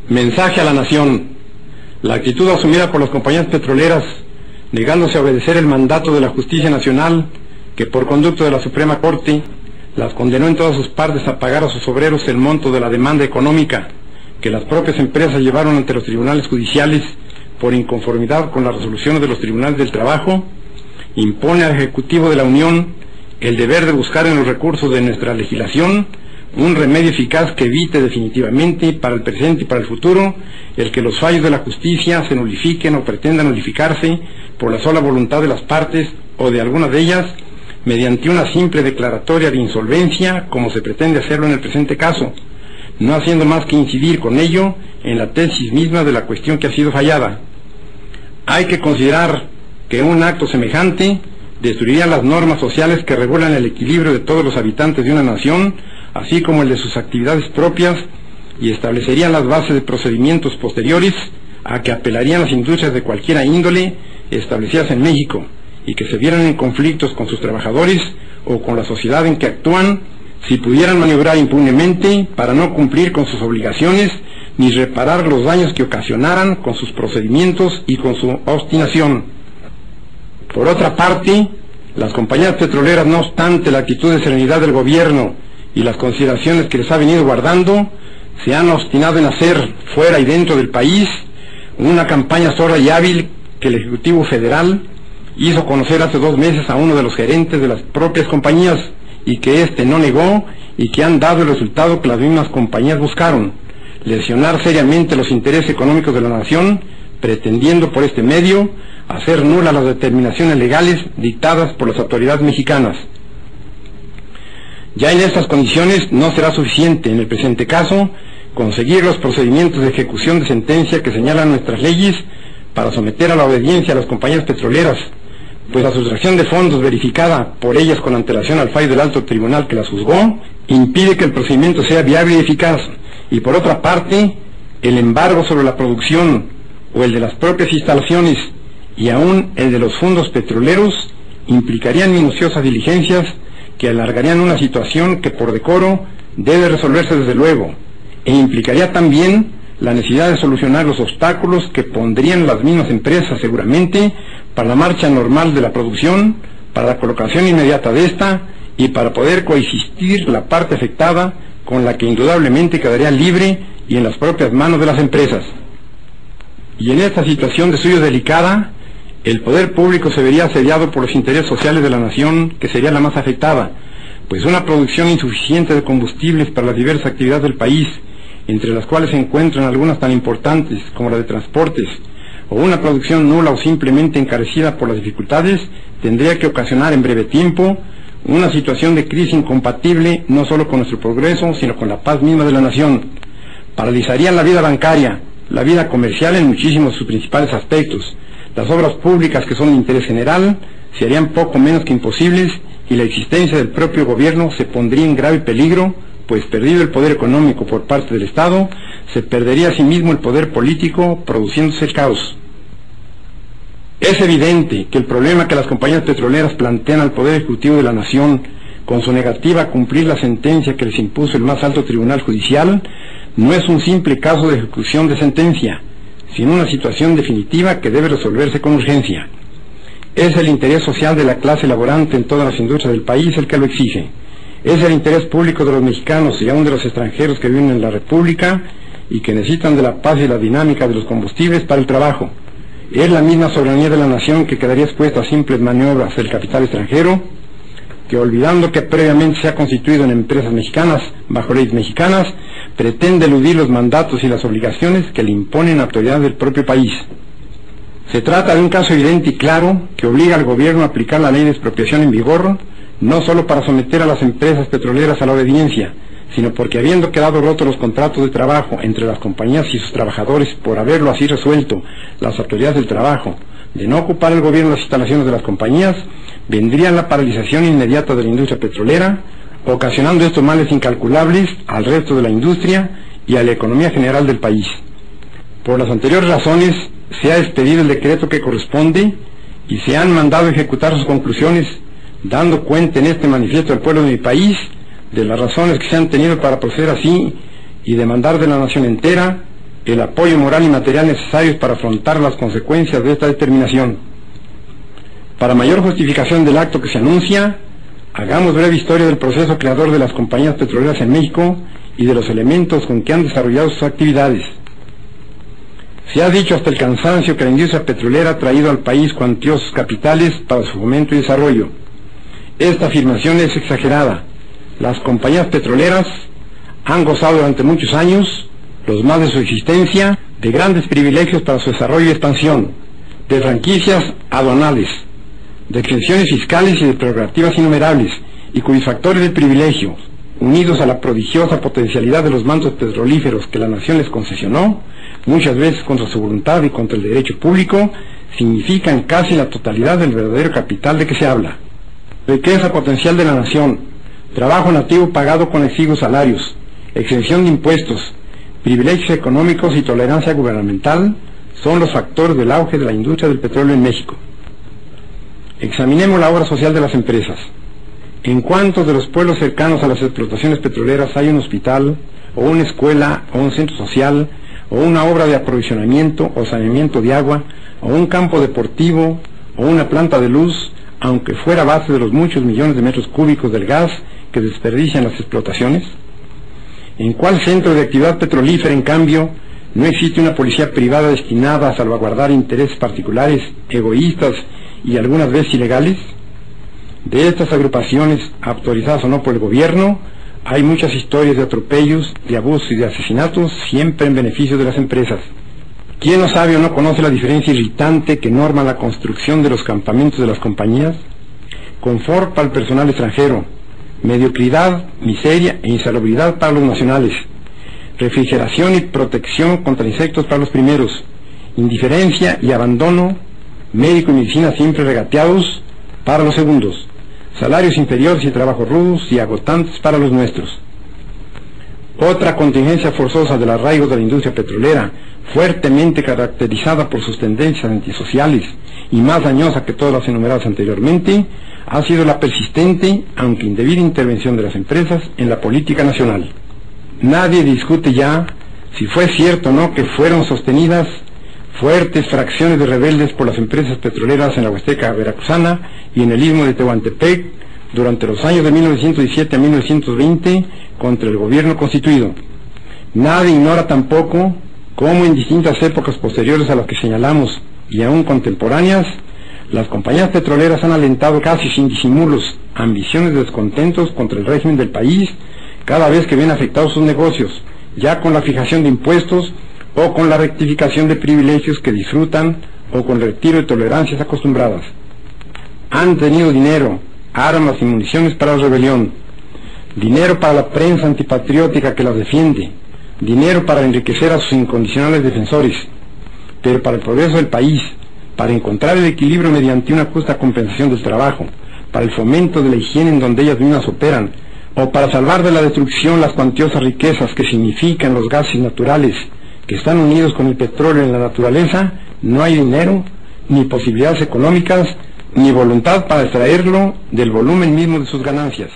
Mensaje a la nación. La actitud asumida por las compañías petroleras, negándose a obedecer el mandato de la Justicia Nacional, que por conducto de la Suprema Corte las condenó en todas sus partes a pagar a sus obreros el monto de la demanda económica que las propias empresas llevaron ante los tribunales judiciales por inconformidad con las resoluciones de los tribunales del trabajo, impone al Ejecutivo de la Unión el deber de buscar en los recursos de nuestra legislación un remedio eficaz que evite definitivamente para el presente y para el futuro el que los fallos de la justicia se nulifiquen o pretendan nulificarse por la sola voluntad de las partes o de algunas de ellas mediante una simple declaratoria de insolvencia, como se pretende hacerlo en el presente caso, no haciendo más que incidir con ello en la tesis misma de la cuestión que ha sido fallada. Hay que considerar que un acto semejante destruiría las normas sociales que regulan el equilibrio de todos los habitantes de una nación, así como el de sus actividades propias, y establecerían las bases de procedimientos posteriores a que apelarían las industrias de cualquiera índole establecidas en México y que se vieran en conflictos con sus trabajadores o con la sociedad en que actúan, si pudieran maniobrar impunemente para no cumplir con sus obligaciones ni reparar los daños que ocasionaran con sus procedimientos y con su obstinación. Por otra parte, las compañías petroleras, no obstante la actitud de serenidad del gobierno y las consideraciones que les ha venido guardando, se han obstinado en hacer, fuera y dentro del país, una campaña sorda y hábil que el Ejecutivo Federal hizo conocer hace 2 meses a uno de los gerentes de las propias compañías y que éste no negó y que han dado el resultado que las mismas compañías buscaron: lesionar seriamente los intereses económicos de la nación, pretendiendo por este medio hacer nulas las determinaciones legales dictadas por las autoridades mexicanas. Ya en estas condiciones no será suficiente, en el presente caso, conseguir los procedimientos de ejecución de sentencia que señalan nuestras leyes para someter a la obediencia a las compañías petroleras, pues la sustracción de fondos verificada por ellas con antelación al fallo del alto tribunal que las juzgó, impide que el procedimiento sea viable y eficaz, y por otra parte, el embargo sobre la producción o el de las propias instalaciones y aún el de los fondos petroleros implicarían minuciosas diligencias que alargarían una situación que por decoro debe resolverse desde luego, e implicaría también la necesidad de solucionar los obstáculos que pondrían las mismas empresas seguramente para la marcha normal de la producción, para la colocación inmediata de esta y para poder coexistir la parte afectada con la que indudablemente quedaría libre y en las propias manos de las empresas. Y en esta situación de suyo delicada, el poder público se vería asediado por los intereses sociales de la nación, que sería la más afectada, pues una producción insuficiente de combustibles para las diversas actividades del país, entre las cuales se encuentran algunas tan importantes como la de transportes, o una producción nula o simplemente encarecida por las dificultades, tendría que ocasionar en breve tiempo una situación de crisis incompatible no solo con nuestro progreso, sino con la paz misma de la nación. Paralizarían la vida bancaria, la vida comercial en muchísimos de sus principales aspectos. Las obras públicas que son de interés general se harían poco menos que imposibles y la existencia del propio gobierno se pondría en grave peligro, pues perdido el poder económico por parte del Estado, se perdería asimismo el poder político, produciéndose el caos. Es evidente que el problema que las compañías petroleras plantean al Poder Ejecutivo de la Nación, con su negativa a cumplir la sentencia que les impuso el más alto tribunal judicial, no es un simple caso de ejecución de sentencia, sino una situación definitiva que debe resolverse con urgencia. Es el interés social de la clase laborante en todas las industrias del país el que lo exige. Es el interés público de los mexicanos y aún de los extranjeros que viven en la República y que necesitan de la paz y la dinámica de los combustibles para el trabajo. Es la misma soberanía de la nación que quedaría expuesta a simples maniobras del capital extranjero, que olvidando que previamente se ha constituido en empresas mexicanas bajo leyes mexicanas, pretende eludir los mandatos y las obligaciones que le imponen autoridades del propio país. Se trata de un caso evidente y claro que obliga al gobierno a aplicar la ley de expropiación en vigor, no solo para someter a las empresas petroleras a la obediencia, sino porque habiendo quedado rotos los contratos de trabajo entre las compañías y sus trabajadores por haberlo así resuelto las autoridades del trabajo, de no ocupar el gobierno las instalaciones de las compañías, vendría la paralización inmediata de la industria petrolera, ocasionando estos males incalculables al resto de la industria y a la economía general del país. Por las anteriores razones, se ha expedido el decreto que corresponde y se han mandado ejecutar sus conclusiones, dando cuenta en este manifiesto al pueblo de mi país de las razones que se han tenido para proceder así y demandar de la nación entera el apoyo moral y material necesarios para afrontar las consecuencias de esta determinación. Para mayor justificación del acto que se anuncia, hagamos breve historia del proceso creador de las compañías petroleras en México y de los elementos con que han desarrollado sus actividades. Se ha dicho hasta el cansancio que la industria petrolera ha traído al país cuantiosos capitales para su fomento y desarrollo. Esta afirmación es exagerada. Las compañías petroleras han gozado durante muchos años, los más de su existencia, de grandes privilegios para su desarrollo y expansión, de franquicias aduanales, de exenciones fiscales y de prerrogativas innumerables, y cuyos factores de privilegio, unidos a la prodigiosa potencialidad de los mantos petrolíferos que la nación les concesionó, muchas veces contra su voluntad y contra el derecho público, significan casi la totalidad del verdadero capital de que se habla. Riqueza potencial de la nación, trabajo nativo pagado con exiguos salarios, exención de impuestos, privilegios económicos y tolerancia gubernamental son los factores del auge de la industria del petróleo en México. Examinemos la obra social de las empresas. ¿En cuántos de los pueblos cercanos a las explotaciones petroleras hay un hospital, o una escuela, o un centro social, o una obra de aprovisionamiento o saneamiento de agua, o un campo deportivo, o una planta de luz, aunque fuera a base de los muchos millones de metros cúbicos del gas que desperdician las explotaciones? ¿En cuál centro de actividad petrolífera, en cambio, no existe una policía privada destinada a salvaguardar intereses particulares, egoístas y algunas veces ilegales? De estas agrupaciones, autorizadas o no por el gobierno, hay muchas historias de atropellos, de abusos y de asesinatos, siempre en beneficio de las empresas. ¿Quién no sabe o no conoce la diferencia irritante que norma la construcción de los campamentos de las compañías? Confort para el personal extranjero, mediocridad, miseria e insalubridad para los nacionales, refrigeración y protección contra insectos para los primeros, indiferencia y abandono, médico y medicina siempre regateados para los segundos, salarios inferiores y trabajos rudos y agotantes para los nuestros. Otra contingencia forzosa del arraigo de la industria petrolera, fuertemente caracterizada por sus tendencias antisociales y más dañosa que todas las enumeradas anteriormente, ha sido la persistente, aunque indebida, intervención de las empresas en la política nacional. Nadie discute ya si fue cierto o no que fueron sostenidas fuertes fracciones de rebeldes por las empresas petroleras en la Huasteca veracruzana y en el istmo de Tehuantepec durante los años de 1917 a 1920 contra el gobierno constituido. Nadie ignora tampoco cómo en distintas épocas posteriores a las que señalamos y aún contemporáneas, las compañías petroleras han alentado casi sin disimulos ambiciones de descontentos contra el régimen del país cada vez que ven afectados sus negocios, ya con la fijación de impuestos o con la rectificación de privilegios que disfrutan o con el retiro de tolerancias acostumbradas. Han tenido dinero, armas y municiones para la rebelión, dinero para la prensa antipatriótica que las defiende, dinero para enriquecer a sus incondicionales defensores, pero para el progreso del país, para encontrar el equilibrio mediante una justa compensación del trabajo, para el fomento de la higiene en donde ellas mismas operan, o para salvar de la destrucción las cuantiosas riquezas que significan los gases naturales que están unidos con el petróleo en la naturaleza, no hay dinero, ni posibilidades económicas, ni voluntad para extraerlo del volumen mismo de sus ganancias.